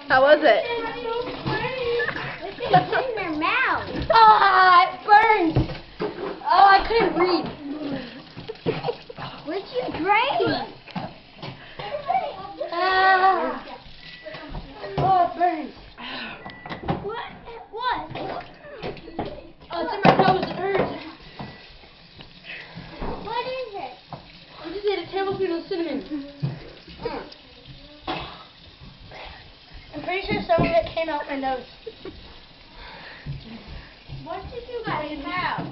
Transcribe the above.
How was it? It's in their mouth. Ah, it burns. Oh, I couldn't breathe. What'd you drink? Oh, it burns. What? What? Oh, it's in my nose. It hurts. What is it? I just ate a tablespoon of cinnamon. I'm pretty sure some of it came out my nose. What did you guys have?